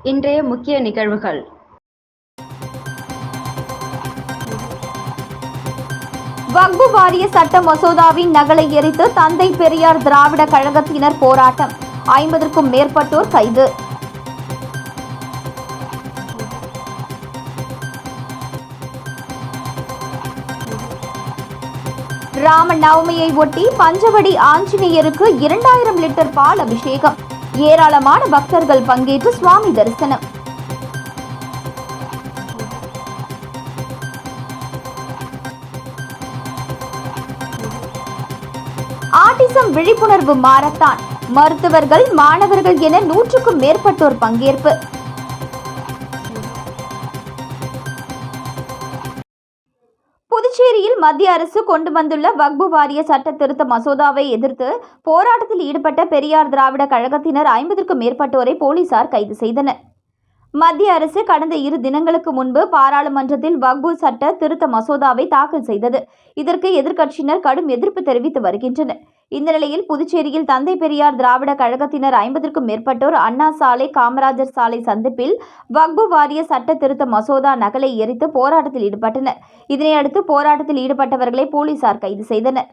இன்றைய முக்கிய நிகழ்வுகள். வக்பு வாரிய சட்ட மசோதாவின் நகலை எரித்து தந்தை பெரியார் திராவிட கழகத்தினர் போராட்டம், 50க்கும் மேற்பட்டோர் கைது. ராம நவமியை ஒட்டி பஞ்சவடி ஆஞ்சநேயருக்கு 2000 லிட்டர் பால் அபிஷேகம், ஏராளமான பக்தர்கள் பங்கேற்று சுவாமி தரிசனம். ஆட்டிசம் விழிப்புணர்வு மாரத்தான், மருத்துவர்கள், மாணவர்கள் என 100க்கும் மேற்பட்டோர் பங்கேற்பு. புதுச்சேரியில் மத்திய அரசு கொண்டு வந்துள்ள வக்பு வாரிய சட்ட திருத்த மசோதாவை எதிர்த்து போராட்டத்தில் ஈடுபட்ட பெரியார் திராவிட கழகத்தினர் 50க்கும் மேற்பட்டோரை போலீசார் கைது செய்தனர். மத்திய அரசு கடந்த 2 தினங்களுக்கு முன்பு பாராளுமன்றத்தில் வக்பு சட்ட திருத்த மசோதாவை தாக்கல் செய்தது. இதற்கு எதிர்க்கட்சியினர் கடும் எதிர்ப்பு தெரிவித்து வருகின்றனர். இந்த நிலையில் புதுச்சேரியில் தந்தை பெரியார் திராவிட கழகத்தினர் 50க்கும் மேற்பட்டோர் அண்ணா சாலை, காமராஜர் சாலை சந்திப்பில் வக்பு வாரிய சட்ட திருத்த மசோதா நகலை எரித்து போராட்டத்தில் ஈடுபட்டனர். இதனையடுத்து போராட்டத்தில் ஈடுபட்டவர்களை போலீசார் கைது செய்தனர்.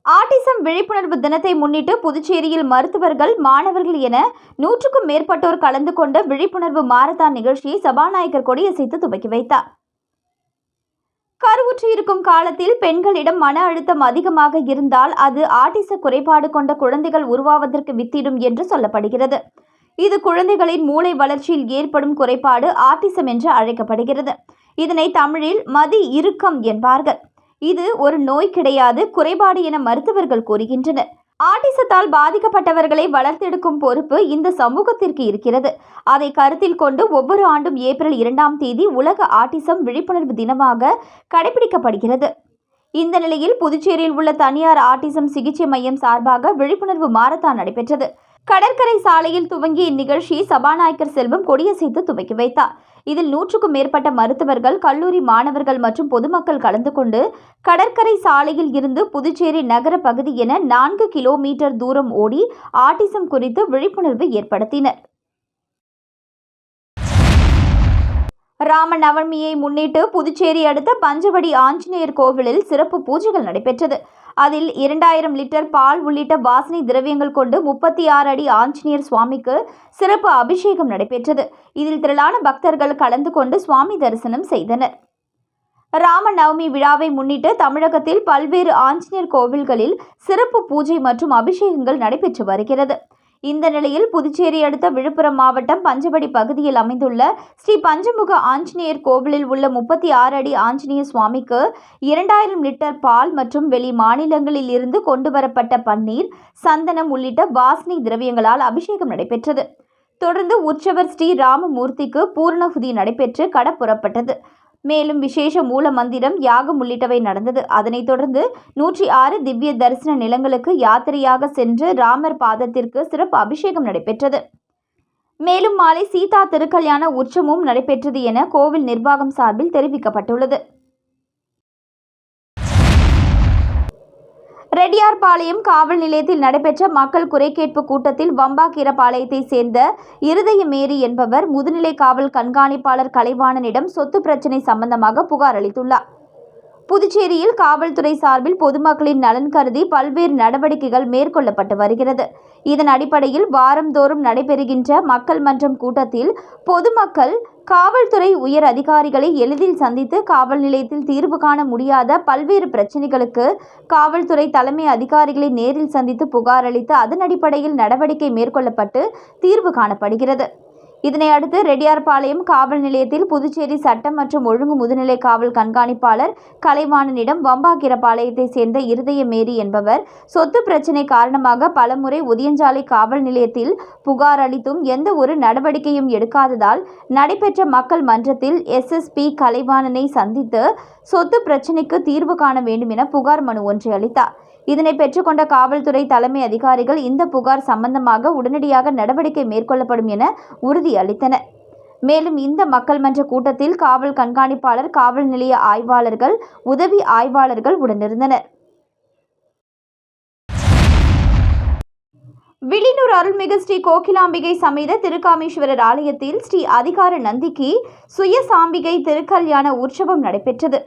ஆட்டிசம் விழிப்புணர்வு தினத்தை முன்னிட்டு புதுச்சேரியில் மருத்துவர்கள், மாணவர்கள் என 100க்கும் மேற்பட்டோர் கலந்து கொண்ட விழிப்புணர்வு மாரத்தான் நிகழ்ச்சியை சபாநாயகர் கொடியசைத்து துவக்கி வைத்தார். கருவுற்று இருக்கும் காலத்தில் பெண்களிடம் மன அழுத்தம் அதிகமாக இருந்தால் அது ஆட்டிச குறைபாடு கொண்ட குழந்தைகள் உருவாவதற்கு வித்திடும் என்று சொல்லப்படுகிறது. இது குழந்தைகளின் மூளை வளர்ச்சியில் ஏற்படும் குறைபாடு ஆட்டிசம் என்று அழைக்கப்படுகிறது. இதனை தமிழில் மதி இறுக்கம் என்பார்கள். இது ஒரு நோய் கிடையாது, குறைபாடு என மருத்துவர்கள் கூறுகின்றனர். ஆட்டிசத்தால் பாதிக்கப்பட்டவர்களை வளர்த்தெடுக்கும் பொறுப்பு இந்த சமூகத்திற்கு இருக்கிறது. அதை கருத்தில் கொண்டு ஒவ்வொரு ஆண்டும் ஏப்ரல் 2ஆம் தேதி உலக ஆட்டிசம் விழிப்புணர்வு தினமாக கடைபிடிக்கப்படுகிறது. இந்த நிலையில் புதுச்சேரியில் உள்ள தனியார் ஆட்டிசம் சிகிச்சை மையம் சார்பாக விழிப்புணர்வு மாரத்தான் நடைபெற்றது. கடற்கரை சாலையில் துவங்கிய இந்நிகழ்ச்சியை சபாநாயகர் செல்வம் கொடியசைத்து துவக்கி வைத்தார். இதில் 100க்கும் மேற்பட்ட மருத்துவர்கள், கல்லூரி மாணவர்கள் மற்றும் பொதுமக்கள் கலந்து கொண்டு கடற்கரை சாலையில் இருந்து புதுச்சேரி நகர பகுதி என 4 கிலோமீட்டர் தூரம் ஓடி ஆட்டிசம் குறித்து விழிப்புணர்வு ஏற்படுத்தினர். ராம நவமியை முன்னிட்டு புதுச்சேரி அடுத்த பஞ்சவடி ஆஞ்சநேயர் கோவிலில் சிறப்பு பூஜைகள் நடைபெற்றது. அதில் 2000 லிட்டர் பால் உள்ளிட்ட வாசனை திரவியங்கள் கொண்டு 36 அடி ஆஞ்சநேயர் சுவாமிக்கு சிறப்பு அபிஷேகம் நடைபெற்றது. இதில் திரளான பக்தர்கள் கலந்து கொண்டு சுவாமி தரிசனம் செய்தனர். ராம நவமி விழாவை முன்னிட்டு தமிழகத்தில் பல்வேறு ஆஞ்சநேயர் கோவில்களில் சிறப்பு பூஜை மற்றும் அபிஷேகங்கள் நடைபெற்று வருகிறது. இந்த நிலையில் புதுச்சேரி அடுத்த விழுப்புரம் மாவட்டம் பஞ்சவடி பகுதியில் அமைந்துள்ள ஸ்ரீ பஞ்சமுக ஆஞ்சநேயர் கோவிலில் உள்ள 36 அடி ஆஞ்சநேய சுவாமிக்கு 2000 லிட்டர் பால் மற்றும் வெளி மாநிலங்களில் இருந்து கொண்டுவரப்பட்ட பன்னீர், சந்தனம் உள்ளிட்ட வாசனை திரவியங்களால் அபிஷேகம் நடைபெற்றது. தொடர்ந்து உற்சவர் ஸ்ரீ ராமமூர்த்திக்கு பூர்ணகுதி நடைபெற்று கட புறப்பட்டது. மேலும் விசேஷ மூல மந்திரம், யாகம் உள்ளிட்டவை நடந்தது. அதனைத் தொடர்ந்து 106 திவ்ய தரிசன நிலங்களுக்கு யாத்திரையாக சென்று ராமர் பாதத்திற்கு சிறப்பு அபிஷேகம் நடைபெற்றது. மேலும் மாலை சீதா திருக்கல்யாண உற்சவமும் நடைபெற்றது என கோவில் நிர்வாகம் சார்பில் தெரிவிக்கப்பட்டுள்ளது. ரெட்டியார்பாளையம் காவல் நிலையத்தில் நடைபெற்ற மக்கள் குறைகேட்பு கூட்டத்தில் வம்பாக்கீரபாளையத்தை சேர்ந்த இருதய மேரி என்பவர் முதுநிலை காவல் கண்காணிப்பாளர் கலைவாணனிடம் சொத்து பிரச்சினை சம்பந்தமாக புகார் அளித்துள்ளார். புதுச்சேரியில் காவல்துறை சார்பில் பொதுமக்களின் நலன் கருதி பல்வேறு நடவடிக்கைகள் மேற்கொள்ளப்பட்டு வருகிறது. இதன் அடிப்படையில் வாரந்தோறும் நடைபெறுகின்ற மக்கள் மன்றம் கூட்டத்தில் பொதுமக்கள் காவல்துறை உயர் அதிகாரிகளை எளிதில் சந்தித்து காவல் நிலையத்தில் தீர்வு காண முடியாத பல்வேறு பிரச்சினைகளுக்கு காவல்துறை தலைமை அதிகாரிகளை நேரில் சந்தித்து புகார் அளித்து அதன் அடிப்படையில் நடவடிக்கை மேற்கொள்ளப்பட்டு தீர்வு காணப்படுகிறது. இதனை அடுத்து ரெட்டியார்பாளையம் காவல் நிலையத்தில் புதுச்சேரி சட்டம் மற்றும் ஒழுங்கு முதுநிலை காவல் கண்காணிப்பாளர் கலைவாணனிடம் வம்பாக்கீரபாளையத்தை சேர்ந்த இருதய மேரி என்பவர் சொத்து பிரச்சினை காரணமாக பலமுறை உதியஞ்சாலை காவல் நிலையத்தில் புகார் அளித்தும் எந்த ஒரு நடவடிக்கையும் எடுக்காததால் நடைபெற்ற மக்கள் மன்றத்தில் SSP கலைவாணனை சந்தித்து சொத்து பிரச்சினைக்கு தீர்வு காண வேண்டும் என புகார் மனு ஒன்றை அளித்தார். இதனை பெற்றுக்கொண்ட காவல்துறை தலைமை அதிகாரிகள் இந்த புகார் சம்பந்தமாக உடனடியாக நடவடிக்கை மேற்கொள்ளப்படும் என உறுதியளித்தனர். மேலும் இந்த மக்கள் மன்ற கூட்டத்தில் காவல் கண்காணிப்பாளர், காவல் நிலைய ஆய்வாளர்கள், உதவி ஆய்வாளர்கள் உடனிருந்தனர். வில்லியனூர் அருள்மிகு ஸ்ரீ கோகிலாம்பிகை சமேத திருக்காமீஸ்வரர் ஆலயத்தில் ஸ்ரீ அதிகார நந்திக்கு சுயசாம்பிகை திருக்கல்யாண உற்சவம் நடைபெற்றது.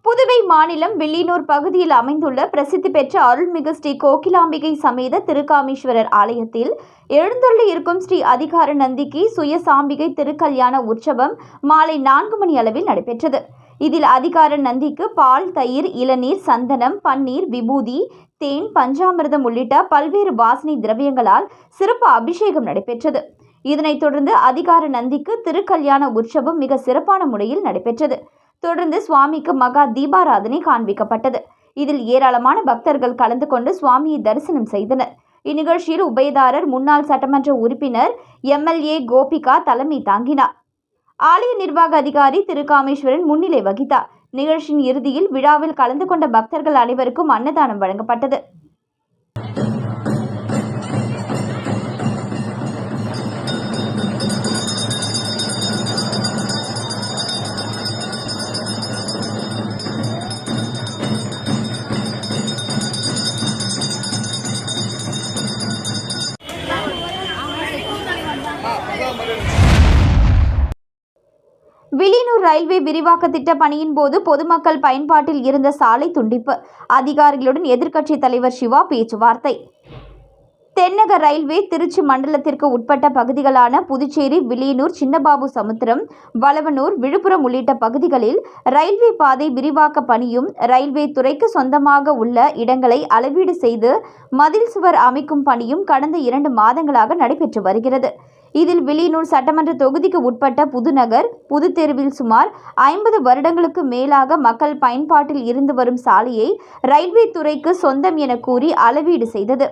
புதுவை மாநிலம் வில்லியனூர் பகுதியில் அமைந்துள்ள பிரசித்தி பெற்ற அருள்மிகு ஸ்ரீ கோகிலாம்பிகை சமேத திருக்காமீஸ்வரர் ஆலயத்தில் எழுந்தருளி இருக்கும் ஸ்ரீ அதிகார நந்திக்கு சுயசாம்பிகை திருக்கல்யாண உற்சவம் மாலை 4 மணி அளவில் நடைபெற்றது. இதில் அதிகார நந்திக்கு பால், தயிர், இளநீர், சந்தனம், பன்னீர், விபூதி, தேன், பஞ்சாமிர்தம் உள்ளிட்ட பல்வேறு வாசனை திரவியங்களால் சிறப்பு அபிஷேகம் நடைபெற்றது. இதனைத் தொடர்ந்து அதிகார நந்திக்கு திருக்கல்யாண உற்சவம் மிக சிறப்பான முறையில் நடைபெற்றது. தொடர்ந்து சுவாமிக்கு மகா தீபாராதனை காண்பிக்கப்பட்டது. இதில் ஏராளமான பக்தர்கள் கலந்து கொண்டு சுவாமியை தரிசனம் செய்தனர். இந்நிகழ்ச்சியில் உபயதாரர், முன்னாள் சட்டமன்ற உறுப்பினர் MLA கோபிகா தலைமை தாங்கினார். ஆலய நிர்வாக அதிகாரி திருக்காமேஸ்வரன் முன்னிலை வகித்தார். நிகழ்ச்சியின் இறுதியில் விழாவில் கலந்து கொண்ட பக்தர்கள் அனைவருக்கும் அன்னதானம் வழங்கப்பட்டது. வில்லியனூர் ரயில்வே விரிவாக்க திட்ட பணியின் போது பொதுமக்கள் பயன்பாட்டில் இருந்த சாலை துண்டிப்பு. அதிகாரிகளுடன் எதிர்க்கட்சித் தலைவர் சிவா பேச்சுவார்த்தை. தென்னக ரயில்வே திருச்சி மண்டலத்திற்கு உட்பட்ட பகுதிகளான புதுச்சேரி, வில்லியனூர், சின்னபாபு சமுத்திரம், வளவனூர், விழுப்புரம் உள்ளிட்ட பகுதிகளில் ரயில்வே பாதை விரிவாக்க பணியும் ரயில்வே துறைக்கு சொந்தமாக உள்ள இடங்களை அளவீடு செய்து மதில் சுவர் அமைக்கும் பணியும் கடந்த 2 மாதங்களாக நடைபெற்று வருகிறது. இதில் வில்லியனூர் சட்டமன்ற தொகுதிக்கு உட்பட்ட புதுநகர், புதுத்தெருவில் சுமார் 50 வருடங்களுக்கு மேலாக மக்கள் பயன்பாட்டில் இருந்து வரும் சாலையை ரயில்வே துறைக்கு சொந்தம் என கூறி அளவீடு செய்தது.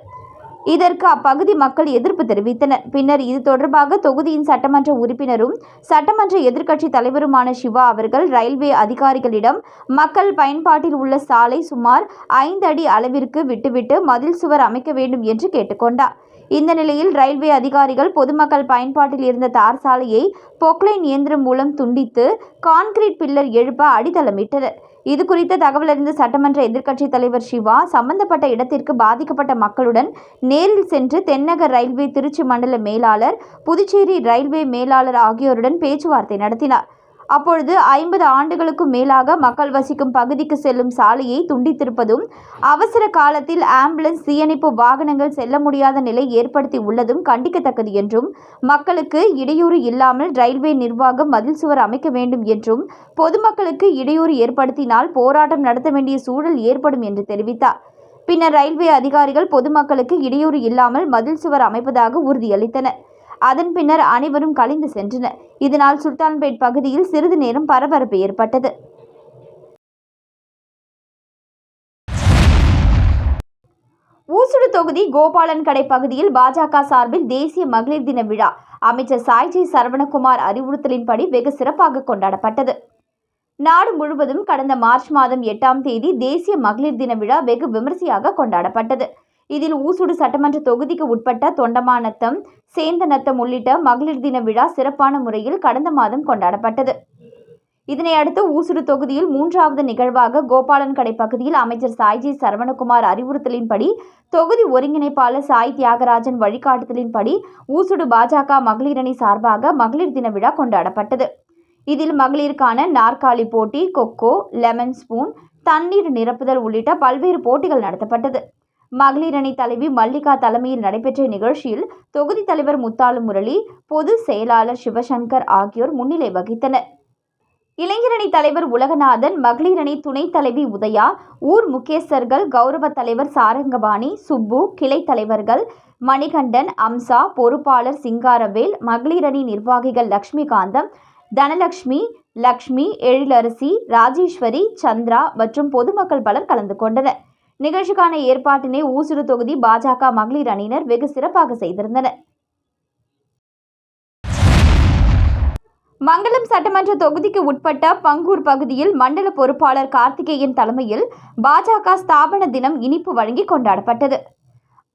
இதற்கு அப்பகுதி மக்கள் எதிர்ப்பு தெரிவித்தனர். பின்னர் இது தொடர்பாக தொகுதியின் சட்டமன்ற உறுப்பினரும் சட்டமன்ற எதிர்க்கட்சி தலைவருமான சிவா அவர்கள் ரயில்வே அதிகாரிகளிடம் மக்கள் பயன்பாட்டில் உள்ள சாலை சுமார் 5 அடி அளவிற்கு விட்டுவிட்டு மதில் சுவர் அமைக்க வேண்டும் என்று கேட்டுக்கொண்டார். இந்த நிலையில் ரயில்வே அதிகாரிகள் பொதுமக்கள் பயன்பாட்டில் இருந்த தார் சாலையை பொக்லைன் இயந்திரம் மூலம் துண்டித்து கான்கிரீட் பில்லர் எழுப்ப அடித்தளமிட்டனர். இது குறித்த தகவல் அறிந்த சட்டமன்ற எதிர்க்கட்சித் தலைவர் சிவா சம்பந்தப்பட்ட இடத்திற்கு பாதிக்கப்பட்ட மக்களுடன் நேரில் சென்று தென்னக ரயில்வே திருச்சி மண்டல மேலாளர், புதுச்சேரி ரயில்வே மேலாளர் ஆகியோருடன் பேச்சுவார்த்தை நடத்தினார். அப்பொழுது 50 ஆண்டுகளுக்கும் மேலாக மக்கள் வசிக்கும் பகுதிக்கு செல்லும் சாலையை துண்டித்திருப்பதும், அவசர காலத்தில் ஆம்புலன்ஸ், தீயணைப்பு வாகனங்கள் செல்ல முடியாத நிலை ஏற்படுத்தி உள்ளதும் கண்டிக்கத்தக்கது என்றும், மக்களுக்கு இடையூறு இல்லாமல் ரயில்வே நிர்வாகம் மதில் சுவர் அமைக்க வேண்டும் என்றும், பொதுமக்களுக்கு இடையூறு ஏற்படுத்தினால் போராட்டம் நடத்த வேண்டிய சூழல் ஏற்படும் என்று தெரிவித்தார். பின்னர் ரயில்வே அதிகாரிகள் பொதுமக்களுக்கு இடையூறு இல்லாமல் மதில் சுவர் அமைப்பதாக உறுதியளித்தனர். அதன் பின்னர் அனைவரும் கலைந்து சென்றனர். இதனால் சுல்தான்பேட் பகுதியில் சிறிது நேரம் பரபரப்பு ஏற்பட்டது. ஊசுடு தொகுதி கோபாலன் கடை பகுதியில் பாஜக சார்பில் தேசிய மகளிர் தின விழா அமைச்சர் சாய்ஜி சரவணகுமார் அறிவுறுத்தலின்படி வெகு சிறப்பாக கொண்டாடப்பட்டது. நாடு முழுவதும் கடந்த மார்ச் மாதம் 8ஆம் தேதி தேசிய மகளிர் தின விழா வெகு விமரிசையாக கொண்டாடப்பட்டது. இதில் ஊசுடு சட்டமன்ற தொகுதிக்கு உட்பட்ட தொண்டமாநத்தம், சேந்தநத்தம் உள்ளிட்ட மகளிர் தின விழா சிறப்பான முறையில் கடந்த மாதம் கொண்டாடப்பட்டது. இதனையடுத்து ஊசுடு தொகுதியில் 3வது நிகழ்வாக கோபாலன் கடை பகுதியில் அமைச்சர் சாய்ஜி சரவணகுமார் அறிவுறுத்தலின்படி, தொகுதி ஒருங்கிணைப்பாளர் சாய் தியாகராஜன் வழிகாட்டுதலின்படி ஊசுடு பாஜக மகளிர் அணி சார்பாக மகளிர் தின விழா கொண்டாடப்பட்டது. இதில் மகளிருக்கான நாற்காலி போட்டி, கொக்கோ, லெமன் ஸ்பூன், தண்ணீர் நிரப்புதல் உள்ளிட்ட பல்வேறு போட்டிகள் நடத்தப்பட்டது. மகளிர் அணி தலைவி மல்லிகா தலைமையில் நடைபெற்ற நிகழ்ச்சியில் தொகுதி தலைவர் முத்தாலு முரளி, பொது செயலாளர் சிவசங்கர் ஆகியோர் முன்னிலை வகித்தனர். இளைஞரணி தலைவர் உலகநாதன், மகளிரணி துணைத் தலைவி உதயா, ஊர் முக்கியஸ்தர்கள், கௌரவ தலைவர் சாரங்கபாணி, சுப்பு, கிளை தலைவர்கள் மணிகண்டன், அம்சா, பொறுப்பாளர் சிங்காரவேல், மகளிரணி நிர்வாகிகள் லட்சுமிகாந்தம், தனலட்சுமி, லக்ஷ்மி, எழிலரசி, ராஜேஸ்வரி, சந்திரா மற்றும் பொதுமக்கள் பலர் கலந்து கொண்டனர். நிகழ்ச்சிக்கான ஏற்பாட்டினை ஊசுடு தொகுதி பாஜக மகளிர் அணியினர் வெகு சிறப்பாக செய்திருந்தனர். மங்கலம் சட்டமன்ற தொகுதிக்கு உட்பட்ட பங்கூர் பகுதியில் மண்டல பொறுப்பாளர் கார்த்திகேயன் தலைமையில் பாஜக ஸ்தாபன தினம் இனிப்பு வழங்கி கொண்டாடப்பட்டது.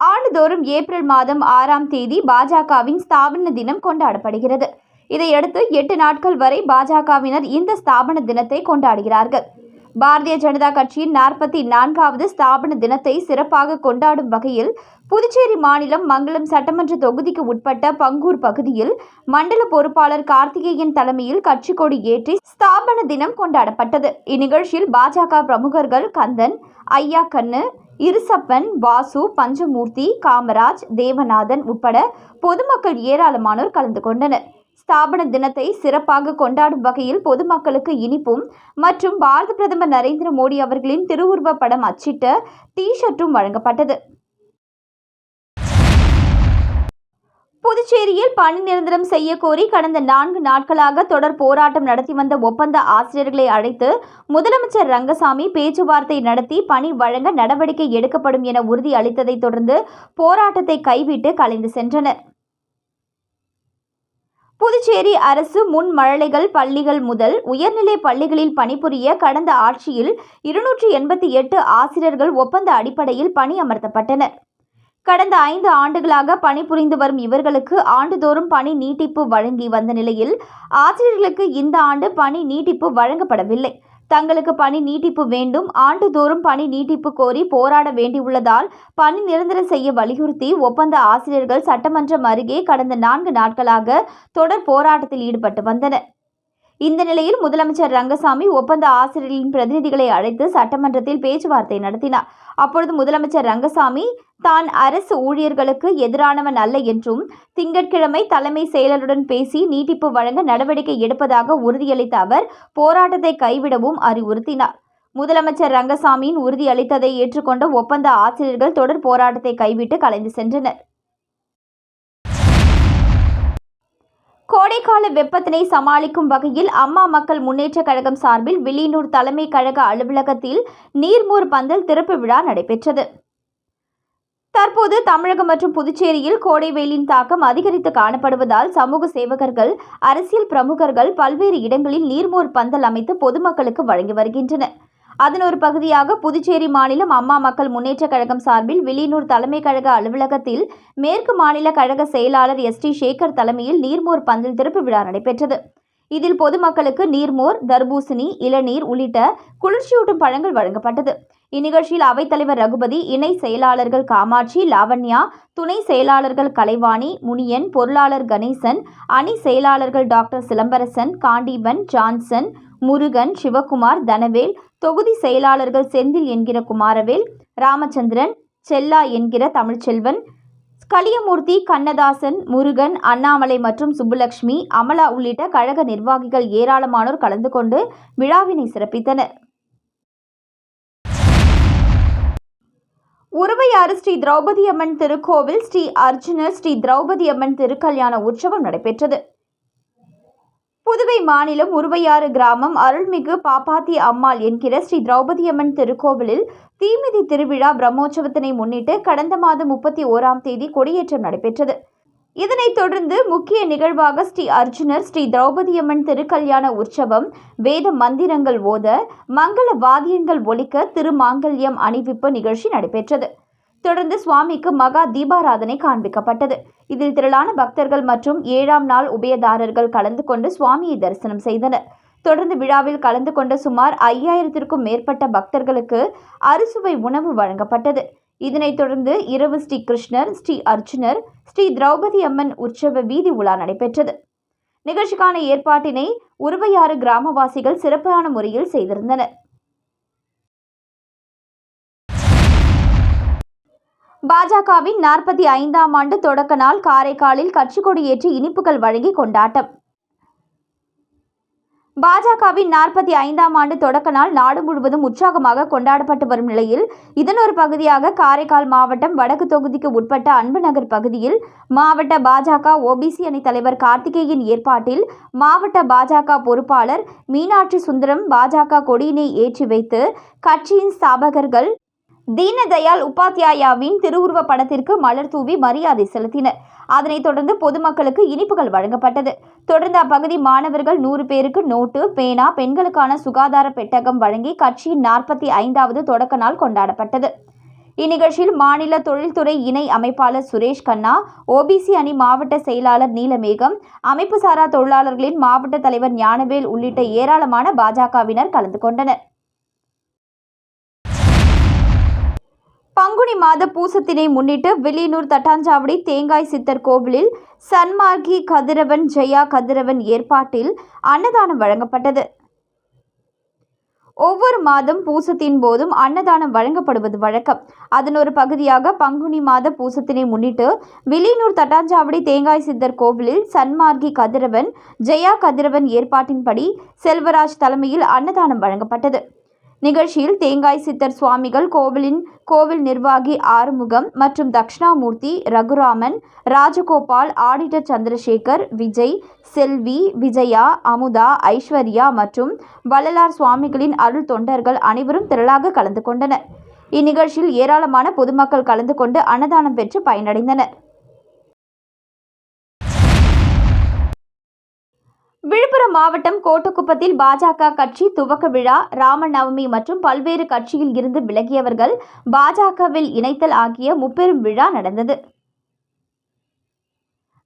ஆண்டுதோறும் ஏப்ரல் மாதம் 6ஆம் தேதி பாஜகவின் ஸ்தாபன தினம் கொண்டாடப்படுகிறது. இதையடுத்து 8 நாட்கள் வரை பாஜகவினர் இந்த ஸ்தாபன தினத்தை கொண்டாடுகிறார்கள். பாரதிய ஜனதா கட்சியின் 44வது ஸ்தாபன தினத்தை சிறப்பாக கொண்டாடும் வகையில் புதுச்சேரி மாநிலம் மங்கலம் சட்டமன்ற தொகுதிக்கு உட்பட்ட பங்கூர் பகுதியில் மண்டல பொறுப்பாளர் கார்த்திகேயன் தலைமையில் கட்சி கொடி ஏற்றி ஸ்தாபன தினம் கொண்டாடப்பட்டது. இந்நிகழ்ச்சியில் பாஜக பிரமுகர்கள் கந்தன், ஐயா கண்ணு, இருசப்பன், வாசு, பஞ்சமூர்த்தி, காமராஜ், தேவநாதன் உட்பட பொதுமக்கள் ஏராளமானோர் கலந்து கொண்டனர். ஸ்தாபன தினத்தை சிறப்பாக கொண்டாடும் வகையில் பொதுமக்களுக்கு இனிப்பும் மற்றும் பாரத பிரதமர் நரேந்திர மோடி அவர்களின் திருவுருவ படம் அச்சிட்ட டி-ஷர்ட்டும் வழங்கப்பட்டது. புதுச்சேரியில் பணி நிரந்தரம் செய்ய கோரி கடந்த 4 நாட்களாக தொடர் போராட்டம் நடத்தி வந்த ஒப்பந்த ஆசிரியர்களை அழைத்து முதலமைச்சர் ரங்கசாமி பேச்சுவார்த்தை நடத்தி பணி வழங்க நடவடிக்கை எடுக்கப்படும் என உறுதி அளித்ததை தொடர்ந்து போராட்டத்தை கைவிட்டு கலைந்து சென்றனர். புதுச்சேரி அரசு முன்மழலைகள் பள்ளிகள் முதல் உயர்நிலை பள்ளிகளில் பணிபுரிய கடந்த ஆட்சியில் 288 ஆசிரியர்கள் ஒப்பந்த அடிப்படையில் பணி அமர்த்தப்பட்டனர். கடந்த 5 ஆண்டுகளாக பணிபுரிந்து வரும் இவர்களுக்கு ஆண்டுதோறும் பணி நீட்டிப்பு வழங்கி வந்த நிலையில் ஆசிரியர்களுக்கு இந்த ஆண்டு பணி நீட்டிப்பு வழங்கப்படவில்லை. தங்களுக்கு பணி நீட்டிப்பு வேண்டும், ஆண்டுதோறும் பணி நீட்டிப்பு கோரி போராட வேண்டியுள்ளதால் பணி நிரந்தரம் செய்ய வலியுறுத்தி ஒப்பந்த ஆசிரியர்கள் சட்டமன்றம் அருகே கடந்த 4 நாட்களாக தொடர் போராட்டத்தில் ஈடுபட்டு வந்தனர். இந்த நிலையில் முதலமைச்சர் ரங்கசாமி ஒப்பந்த ஆசிரியர்களின் பிரதிநிதிகளை அழைத்து சட்டமன்றத்தில் பேச்சுவார்த்தை நடத்தினார். அப்பொழுது முதலமைச்சர் ரங்கசாமி தான் அரசு ஊழியர்களுக்கு எதிரானவன் அல்ல என்றும் திங்கட்கிழமை தலைமை செயலருடன் பேசி நீட்டிப்பு வழங்க நடவடிக்கை எடுப்பதாக உறுதியளித்த அவர் போராட்டத்தை கைவிடவும் அறிவுறுத்தினார். முதலமைச்சர் ரங்கசாமியின் உறுதியளித்ததை ஏற்றுக்கொண்ட ஒப்பந்த ஆசிரியர்கள் தொடர் போராட்டத்தை கைவிட்டு கலைந்து சென்றனர். கோடைக்கால வெப்பத்தினை சமாளிக்கும் வகையில் அம்மா மக்கள் முன்னேற்ற கழகம் சார்பில் வில்லியனூர் தலைமை கழக அலுவலகத்தில் நீர்மோர் பந்தல் திறப்பு விழா நடைபெற்றது. தற்போது தமிழகம் மற்றும் புதுச்சேரியில் கோடை வெயிலின் தாக்கம் அதிகரித்து காணப்படுவதால் சமூக சேவகர்கள், அரசியல் பிரமுகர்கள் பல்வேறு இடங்களில் நீர்மோர் பந்தல் அமைத்து பொதுமக்களுக்கு வழங்கி வருகின்றனர். அதன் ஒரு பகுதியாக புதுச்சேரி மாநிலம் அம்மா மக்கள் முன்னேற்ற கழகம் சார்பில் வில்லியனூர் தலைமை கழக அலுவலகத்தில் மேற்கு மாநில கழக செயலாளர் எஸ்.டி. சேகர் தலைமையில் நீர்மோர் பந்தல் திறப்பு விழா நடைபெற்றது. இதில் பொதுமக்களுக்கு நீர்மோர், தர்பூசணி, இளநீர் உள்ளிட்ட குளிர்ச்சியூட்டும் பழங்கள் வழங்கப்பட்டது. இந்நிகழ்ச்சியில் அவைத்தலைவர் ரகுபதி, இணை செயலாளர்கள் காமாட்சி, லாவண்யா, துணை செயலாளர்கள் கலைவாணி, முனியன், பொருளாளர் கணேசன், அணி செயலாளர்கள் டாக்டர் சிலம்பரசன், காண்டீபன், ஜான்சன், முருகன், சிவகுமார், தனவேல், தொகுதி செயலாளர்கள் செந்தில் என்கிற குமாரவேல், ராமச்சந்திரன், செல்லா என்கிற தமிழ்ச்செல்வன், கலியமூர்த்தி, கண்ணதாசன், முருகன், அண்ணாமலை மற்றும் சுப்புலட்சுமி, அமலா உள்ளிட்ட கழக நிர்வாகிகள் ஏராளமானோர் கலந்து கொண்டு விழாவினை சிறப்பித்தனர். உருவையாறு ஸ்ரீ திரௌபதி அம்மன் திருக்கோவில் ஸ்ரீ அர்ஜுனர் ஸ்ரீ திரௌபதி அம்மன் திருக்கல்யாண உற்சவம் நடைபெற்றது. புதுவை மாநிலம் உருவையாறு கிராமம் அருள்மிகு பாப்பாத்தி அம்மாள் என்கிற ஸ்ரீ திரௌபதி அம்மன் திருக்கோவிலில் தீமிதி திருவிழா பிரம்மோற்சவத்தினை முன்னிட்டு கடந்த மாதம் 31ஆம் தேதி கொடியேற்றம் நடைபெற்றது. இதனைத் தொடர்ந்து முக்கிய நிகழ்வாக ஸ்ரீ அர்ஜுனர் ஸ்ரீ திரௌபதி அம்மன் திருக்கல்யாண உற்சவம், வேத மந்திரங்கள் ஓத, மங்கள வாத்தியங்கள் ஒலிக்க திருமாங்கல்யம் அணிவிப்பு நிகழ்ச்சி நடைபெற்றது. தொடர்ந்து சுவாமிக்கு மகா தீபாராதனை காண்பிக்கப்பட்டது. இதில் திரளான பக்தர்கள் மற்றும் 7ஆம் நாள் உபயதாரர்கள் கலந்து கொண்டு சுவாமியை தரிசனம் செய்தனர். தொடர்ந்து விழாவில் கலந்து கொண்ட சுமார் 5000த்திற்கும் மேற்பட்ட பக்தர்களுக்கு அறுசுவை உணவு வழங்கப்பட்டது. இதனைத் தொடர்ந்து இரவு ஸ்ரீ கிருஷ்ணர், ஸ்ரீ அர்ஜுனர், ஸ்ரீ திரௌபதி அம்மன் உற்சவ வீதி உலா நடைபெற்றது. நிகழ்ச்சிக்கான ஏற்பாட்டினை உருவையாறு கிராமவாசிகள் சிறப்பான முறையில் செய்திருந்தனர். பாஜகவின் 45ஆம் ஆண்டு தொடக்க நாள் காரைக்காலில் கட்சி கொடியேற்றி இனிப்புகள் வழங்கி கொண்டாட்டம். பாஜகவின் 45ஆம் ஆண்டு தொடக்க நாள் நாடு முழுவதும் உற்சாகமாக கொண்டாடப்பட்டு வரும் நிலையில் இதன் ஒரு பகுதியாக காரைக்கால் மாவட்டம் வடக்கு தொகுதிக்கு உட்பட்ட அன்புநகர் பகுதியில் மாவட்ட பாஜக ஓபிசி அணி தலைவர் கார்த்திகேயன் ஏற்பாட்டில் மாவட்ட பாஜக பொறுப்பாளர் மீனாட்சி சுந்தரம் பாஜக கொடியினை ஏற்றி வைத்து கட்சியின் ஸ்தாபகர்கள் தீனதயாள் உபாத்யாயாவின் திருவுருவ படத்திற்கு மலர் தூவி மரியாதை செலுத்தினர். அதனைத் தொடர்ந்து பொதுமக்களுக்கு இனிப்புகள் வழங்கப்பட்டது. தொடர்ந்து அப்பகுதி மாணவர்கள் 100 பேருக்கு நோட்டு, பேனா, பெண்களுக்கான சுகாதார பெட்டகம் வழங்கி கட்சியின் 45வது தொடக்க நாள் கொண்டாடப்பட்டது. இந்நிகழ்ச்சியில் மாநில தொழில்துறை இணை அமைப்பாளர் சுரேஷ் கண்ணா, ஓபிசி அணி மாவட்ட செயலாளர் நீலமேகம், அமைப்பு சாரா தொழிலாளர்களின் மாவட்ட தலைவர் ஞானவேல் உள்ளிட்ட ஏராளமான பாஜகவினர் கலந்து கொண்டனர். பங்குனி மாத பூசத்தினை முன்னிட்டு வில்லியனூர் தட்டாஞ்சாவடி தேங்காய் சித்தர் கோவிலில் சன்மார்கி கதிரவன் ஜெயா கதிரவன் ஏற்பாட்டில் அன்னதானம் வழங்கப்பட்டது. ஒவ்வொரு மாதம் பூசத்தின் போதும் அன்னதானம் வழங்கப்படுவது வழக்கம். அதன் ஒரு பகுதியாக பங்குனி மாத பூசத்தினை முன்னிட்டு வில்லியனூர் தட்டாஞ்சாவடி தேங்காய் சித்தர் கோவிலில் சன்மார்கி கதிரவன் ஜெயா கதிரவன் ஏற்பாட்டின்படி செல்வராஜ் தலைமையில் அன்னதானம் வழங்கப்பட்டது. நிகழ்ச்சியில் தேங்காய் சித்தர் சுவாமிகள் கோவில் நிர்வாகி ஆறுமுகம் மற்றும் தட்சிணாமூர்த்தி, ரகுராமன், ராஜகோபால், ஆடிட்டர் சந்திரசேகர், விஜய், செல்வி, விஜயா, அமுதா, ஐஸ்வர்யா மற்றும் வள்ளலார் சுவாமிகளின் அருள் தொண்டர்கள் அனைவரும் திரளாக கலந்து கொண்டனர். இந்நிகழ்ச்சியில் ஏராளமான பொதுமக்கள் கலந்து கொண்டு அன்னதானம் பெற்று பயனடைந்தனர். விழுப்புரம் மாவட்டம் கோட்டக்குப்பத்தில் பாஜக கட்சி துவக்க விழா, ராமநவமி மற்றும் பல்வேறு கட்சியில் இருந்து விலகியவர்கள் பாஜகவில் இணைத்தல் ஆகிய முப்பெரும் விழா நடந்தது.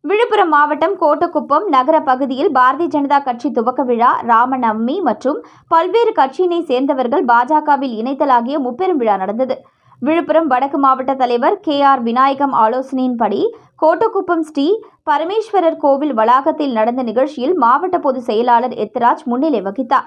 விழுப்புரம் மாவட்டம் கோட்டக்குப்பம் நகர பகுதியில் பாரதிய ஜனதா கட்சி துவக்க விழா, ராமநவமி மற்றும் பல்வேறு கட்சியினை சேர்ந்தவர்கள் பாஜகவில் இணைத்தல் ஆகிய முப்பெரும் விழா நடந்தது. விழுப்புரம் வடக்கு மாவட்ட தலைவர் KR விநாயகம் ஆலோசனையின்படி கோட்டக்குப்பம் ஸ்ரீ பரமேஸ்வரர் கோவில் வளாகத்தில் நடந்த நிகழ்ச்சியில் மாவட்ட பொதுச் செயலாளர் எத்ராஜ் முன்னிலை வகித்தார்.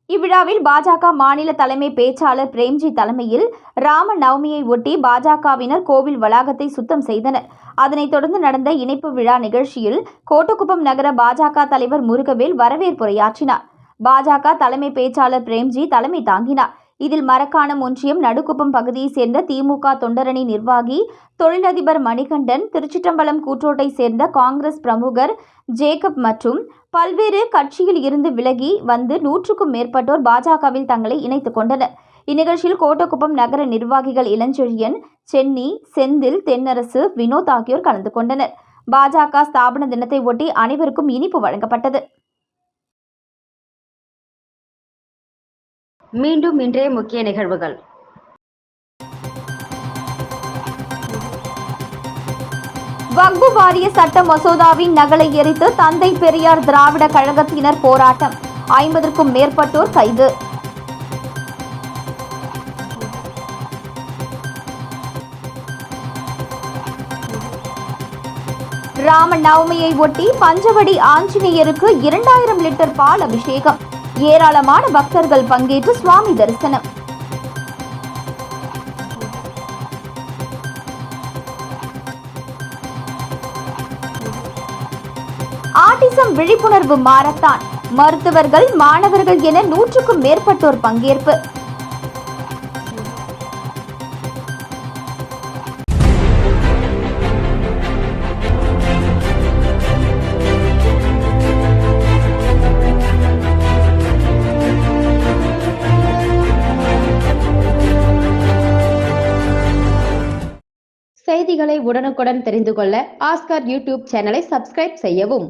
இவ்விழாவில் பாஜக மாநில தலைமை பேச்சாளர் பிரேம்ஜி தலைமையில் ராம நவமியை ஒட்டி பாஜகவினர் கோவில் வளாகத்தை சுத்தம் செய்தனர். அதனைத் தொடர்ந்து நடந்த இணைப்பு விழா நிகழ்ச்சியில் கோட்டக்குப்பம் நகர பாஜக தலைவர் முருகவேல் வரவேற்புரையாற்றினார். பாஜக தலைமை பேச்சாளர் பிரேம்ஜி தலைமை தாங்கினார். இதில் மரக்காணம் ஒன்றியம் நடுக்குப்பம் பகுதியைச் சேர்ந்த திமுக தொண்டரணி நிர்வாகி தொழிலதிபர் மணிகண்டன், திருச்சிற்றம்பலம் கூற்றோட்டை சேர்ந்த காங்கிரஸ் பிரமுகர் ஜேக்கப் மற்றும் பல்வேறு கட்சியில் இருந்து விலகி வந்து 100க்கும் மேற்பட்டோர் பாஜகவில் தங்களை இணைத்துக் கொண்டனர். இந்நிகழ்ச்சியில் கோட்டக்குப்பம் நகர நிர்வாகிகள் இளஞ்செழியன், சென்னி, செந்தில், தென்னரசு, வினோத் ஆகியோர் கலந்து கொண்டனர். பாஜக ஸ்தாபன தினத்தை ஒட்டி அனைவருக்கும் இனிப்பு வழங்கப்பட்டது. மீண்டும் இன்றைய முக்கிய நிகழ்வுகள். வக்பு வாரிய சட்ட மசோதாவின் நகலை எரித்து தந்தை பெரியார் திராவிட கழகத்தினர் போராட்டம், 50க்கும் மேற்பட்டோர் கைது. ராம நவமியை ஒட்டி பஞ்சவடி ஆஞ்சநேயருக்கு 2000 லிட்டர் பால் அபிஷேகம், ஏராளமான பக்தர்கள் பங்கேற்று சுவாமி தரிசனம். ஆட்டிசம் விழிப்புணர்வு மாரத்தான், மருத்துவர்கள், மாணவர்கள் என 100க்கும் மேற்பட்டோர் பங்கேற்பு. செய்திகளை உடனுக்குடன் தெரிந்து கொள்ள ஆஸ்கார் யூடியூப் சேனலை சப்ஸ்கிரைப் செய்யவும்.